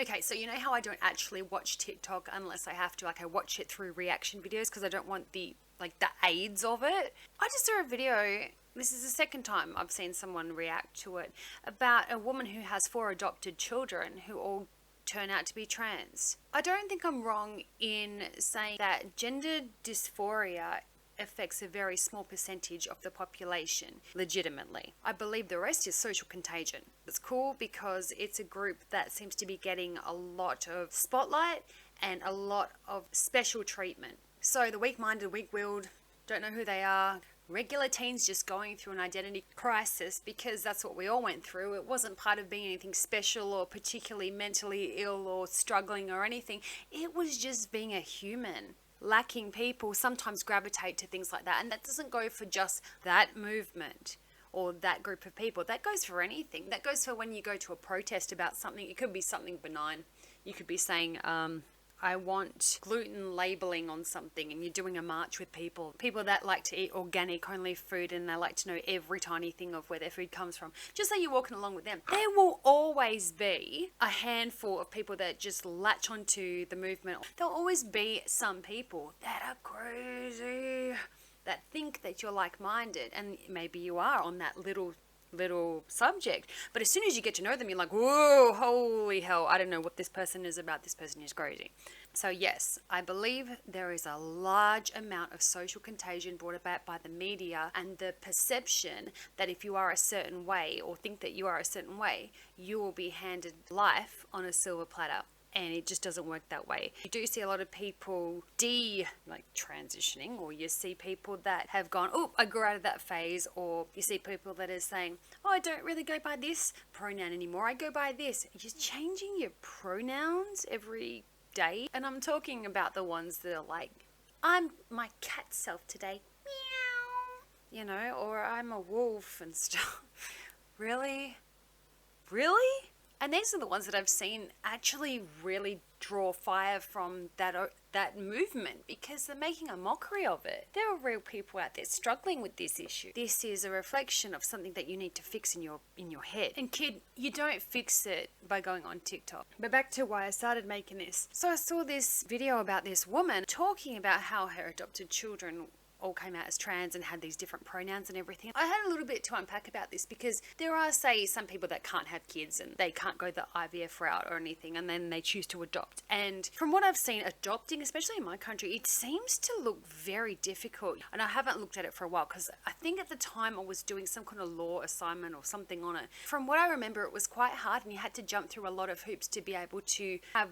Okay, so you know how I don't actually watch TikTok unless I have to, like I watch it through reaction videos because I don't want the aids of it. I just saw a video, this is the second time I've seen someone react to it, about a woman who has 4 adopted children who all turn out to be trans. I don't think I'm wrong in saying that gender dysphoria affects a very small percentage of the population, legitimately. I believe the rest is social contagion. It's cool because it's a group that seems to be getting a lot of spotlight and a lot of special treatment. So the weak-minded, weak-willed, don't know who they are, regular teens just going through an identity crisis because that's what we all went through. It wasn't part of being anything special or particularly mentally ill or struggling or anything. It was just being a human. Lacking people sometimes gravitate to things like that, and that doesn't go for just that movement or that group of people. That goes for anything. That goes for when you go to a protest about something. It could be something benign. You could be saying, I want gluten labeling on something, and you're doing a march with people that like to eat organic only food, and they like to know every tiny thing of where their food comes from. Just say you're walking along with them. There will always be a handful of people that just latch onto the movement. There'll always be some people that are crazy, that think that you're like-minded, and maybe you are on that little subject, but as soon as you get to know them, you're like, whoa, holy hell, I don't know what this person is about. This person is crazy. So yes, I believe there is a large amount of social contagion brought about by the media and the perception that if you are a certain way or think that you are a certain way, you will be handed life on a silver platter. And it just doesn't work that way. You do see a lot of people transitioning, or you see people that have gone, oh, I grew out of that phase, or you see people that are saying, oh, I don't really go by this pronoun anymore, I go by this. You're changing your pronouns every day. And I'm talking about the ones that are like, I'm my cat self today, meow, you know, or I'm a wolf and stuff. Really? Really? And these are the ones that I've seen actually really draw fire from that movement, because they're making a mockery of it. There are real people out there struggling with this issue. This is a reflection of something that you need to fix in your head. And kid, you don't fix it by going on TikTok. But back to why I started making this. So I saw this video about this woman talking about how her adopted children all came out as trans and had these different pronouns and everything. I had a little bit to unpack about this, because there are, say, some people that can't have kids and they can't go the IVF route or anything, and then they choose to adopt. And from what I've seen, adopting, especially in my country, it seems to look very difficult. And I haven't looked at it for a while, because I think at the time I was doing some kind of law assignment or something on it. From what I remember, it was quite hard, and you had to jump through a lot of hoops to be able to have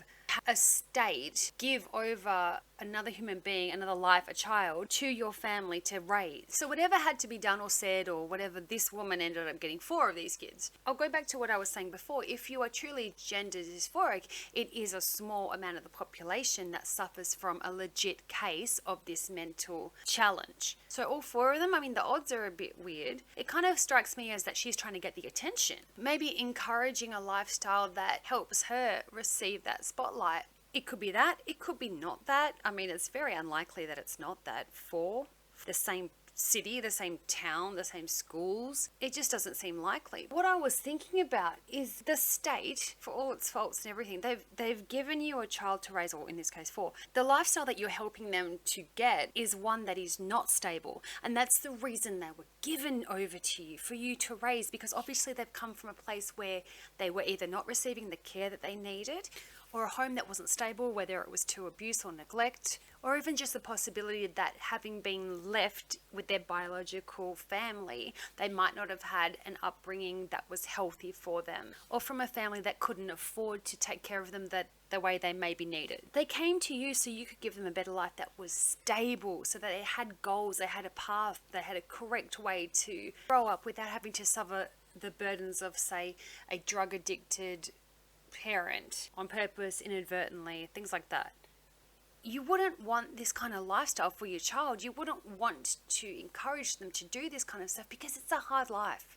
a state give over another human being, another life, a child, to your family to raise. So whatever had to be done or said, or whatever, this woman ended up getting 4 of these kids. I'll go back to what I was saying before. If you are truly gender dysphoric, it is a small amount of the population that suffers from a legit case of this mental challenge. So all 4 of them, I mean, the odds are a bit weird. It kind of strikes me as that she's trying to get the attention. Maybe encouraging a lifestyle that helps her receive that spotlight. It could be that, it could be not that. I mean, it's very unlikely that it's not that. For the same city, the same town, the same schools, it just doesn't seem likely. What I was thinking about is the state, for all its faults and everything, they've given you a child to raise, or in this case 4. The lifestyle that you're helping them to get is one that is not stable, and that's the reason they were given over to you, for you to raise, because obviously they've come from a place where they were either not receiving the care that they needed, or a home that wasn't stable, whether it was to abuse or neglect, or even just the possibility that having been left with their biological family, they might not have had an upbringing that was healthy for them, or from a family that couldn't afford to take care of them the way they maybe needed. They came to you so you could give them a better life that was stable, so that they had goals, they had a path, they had a correct way to grow up without having to suffer the burdens of, say, a drug-addicted parent on purpose, inadvertently, things like that. You wouldn't want this kind of lifestyle for your child. You wouldn't want to encourage them to do this kind of stuff, because it's a hard life.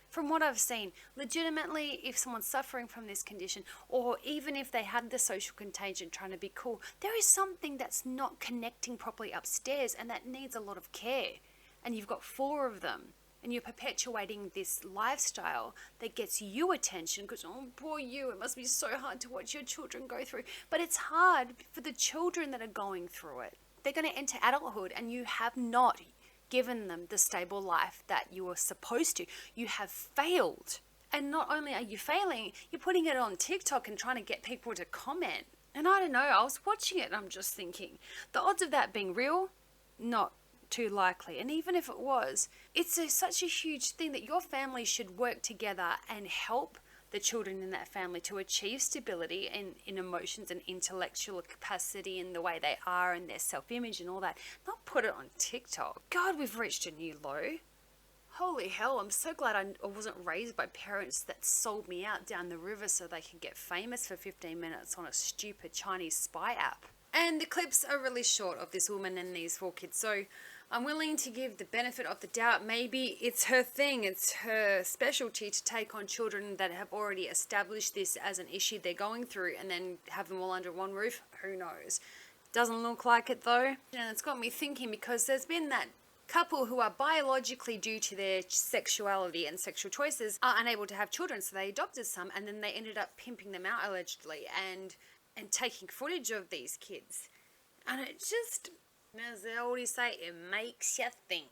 From what I've seen, legitimately, if someone's suffering from this condition, or even if they had the social contagion trying to be cool, there is something that's not connecting properly upstairs, and that needs a lot of care. And you've got 4 of them. and you're perpetuating this lifestyle that gets you attention because, oh, poor you, it must be so hard to watch your children go through. But it's hard for the children that are going through it. They're going to enter adulthood and you have not given them the stable life that you were supposed to. You have failed. And not only are you failing, you're putting it on TikTok and trying to get people to comment. And I don't know, I was watching it and I'm just thinking, the odds of that being real, not too likely. And even if it was, it's such a huge thing that your family should work together and help the children in that family to achieve stability in emotions and intellectual capacity in the way they are and their self-image and all that. Not put it on TikTok. God, we've reached a new low. Holy hell, I'm so glad I wasn't raised by parents that sold me out down the river so they could get famous for 15 minutes on a stupid Chinese spy app. And the clips are really short of this woman and these 4 kids, so I'm willing to give the benefit of the doubt. Maybe it's her thing, it's her specialty to take on children that have already established this as an issue they're going through and then have them all under one roof. Who knows? Doesn't look like it though. And it's got me thinking, because there's been that couple who are biologically, due to their sexuality and sexual choices, are unable to have children, so they adopted some and then they ended up pimping them out allegedly and taking footage of these kids. And it just, as they always say, it makes you think.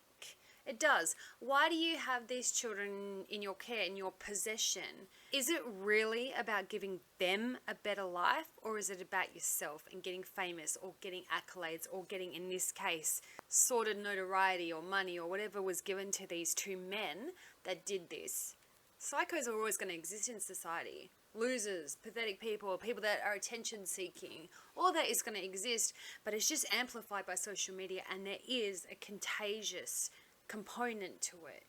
It does. Why do you have these children in your care, in your possession? Is it really about giving them a better life, or is it about yourself and getting famous or getting accolades or getting, in this case, sordid notoriety or money or whatever was given to these 2 men that did this? Psychos are always going to exist in society. Losers, pathetic people, people that are attention seeking, all that is going to exist, but it's just amplified by social media, and there is a contagious component to it.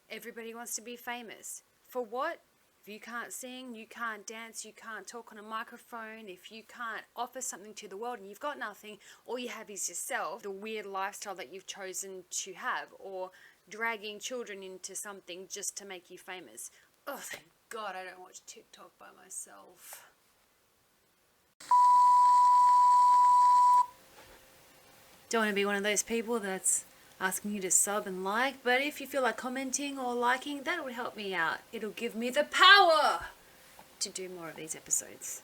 Everybody wants to be famous. For what? If you can't sing, you can't dance, you can't talk on a microphone, if you can't offer something to the world and you've got nothing, all you have is yourself, the weird lifestyle that you've chosen to have, or dragging children into something just to make you famous. Oh, thank God I don't watch TikTok by myself. Don't want to be one of those people that's asking you to sub and like, but if you feel like commenting or liking, that would help me out. It'll give me the power to do more of these episodes.